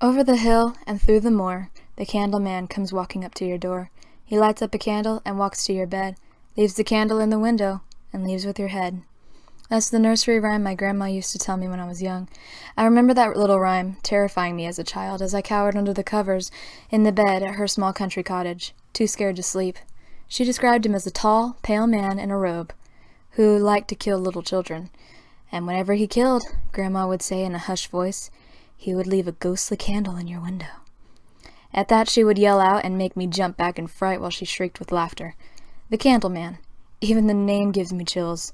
Over the hill and through the moor, the candle man comes walking up to your door. He lights up a candle and walks to your bed, leaves the candle in the window, and leaves with your head. That's the nursery rhyme my grandma used to tell me when I was young. I remember that little rhyme terrifying me as a child as I cowered under the covers in the bed at her small country cottage, too scared to sleep. She described him as a tall, pale man in a robe who liked to kill little children. And whenever he killed, Grandma would say in a hushed voice, he would leave a ghostly candle in your window. At that she would yell out and make me jump back in fright while she shrieked with laughter. The Candle Man. Even the name gives me chills.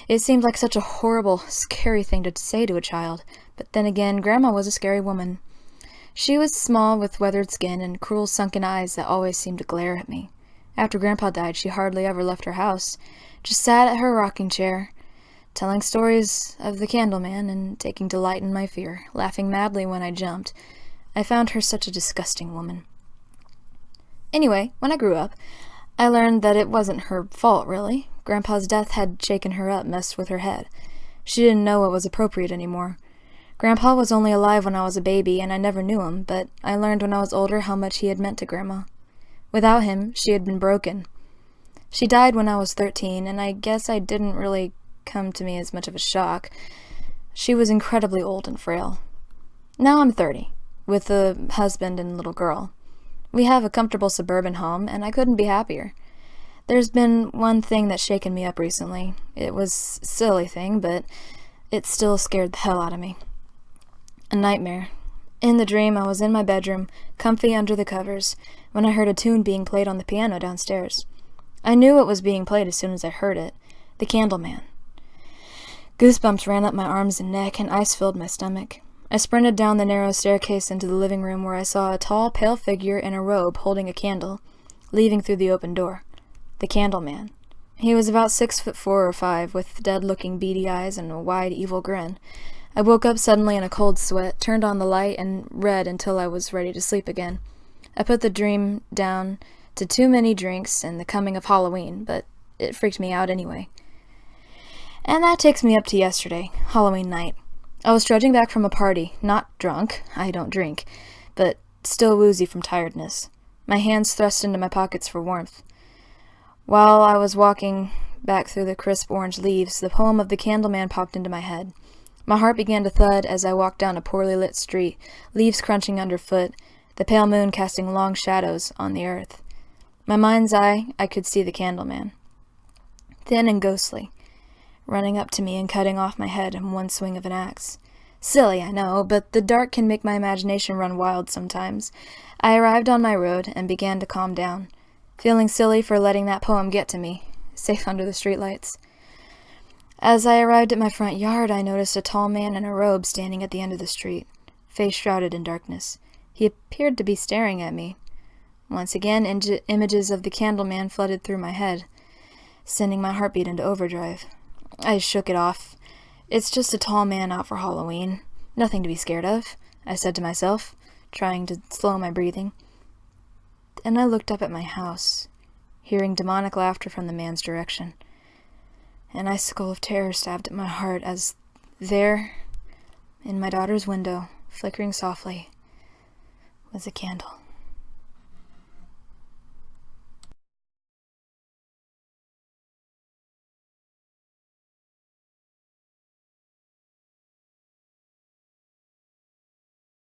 It seemed like such a horrible, scary thing to say to a child, but then again, Grandma was a scary woman. She was small with weathered skin and cruel sunken eyes that always seemed to glare at me. After Grandpa died, she hardly ever left her house, just sat at her rocking chair, telling stories of the Candle Man and taking delight in my fear, laughing madly when I jumped. I found her such a disgusting woman. Anyway, when I grew up, I learned that it wasn't her fault, really. Grandpa's death had shaken her up, messed with her head. She didn't know what was appropriate anymore. Grandpa was only alive when I was a baby, and I never knew him, but I learned when I was older how much he had meant to Grandma. Without him, she had been broken. She died when I was 13, and I guess I didn't really come to me as much of a shock. She was incredibly old and frail. Now I'm 30, with a husband and little girl. We have a comfortable suburban home, and I couldn't be happier. There's been one thing that's shaken me up recently. It was a silly thing, but it still scared the hell out of me. A nightmare. In the dream, I was in my bedroom, comfy under the covers, when I heard a tune being played on the piano downstairs. I knew it was being played as soon as I heard it. The Candle Man. Goosebumps ran up my arms and neck, and ice filled my stomach. I sprinted down the narrow staircase into the living room where I saw a tall, pale figure in a robe holding a candle, leaving through the open door. The Candle Man. He was about 6'4" or 5, with dead-looking beady eyes and a wide, evil grin. I woke up suddenly in a cold sweat, turned on the light, and read until I was ready to sleep again. I put the dream down to too many drinks and the coming of Halloween, but it freaked me out anyway. And that takes me up to yesterday, Halloween night. I was trudging back from a party, not drunk, I don't drink, but still woozy from tiredness, my hands thrust into my pockets for warmth. While I was walking back through the crisp orange leaves, the poem of the Candle Man popped into my head. My heart began to thud as I walked down a poorly lit street, leaves crunching underfoot, the pale moon casting long shadows on the earth. My mind's eye, I could see the Candle Man, thin and ghostly, running up to me and cutting off my head in one swing of an axe. Silly, I know, but the dark can make my imagination run wild sometimes. I arrived on my road and began to calm down, feeling silly for letting that poem get to me, safe under the streetlights. As I arrived at my front yard, I noticed a tall man in a robe standing at the end of the street, face shrouded in darkness. He appeared to be staring at me. Once again, images of the Candle Man flooded through my head, sending my heartbeat into overdrive. I shook it off. It's just a tall man out for Halloween. Nothing to be scared of, I said to myself, trying to slow my breathing. Then I looked up at my house, hearing demonic laughter from the man's direction. An icicle of terror stabbed at my heart as there, in my daughter's window, flickering softly, was a candle.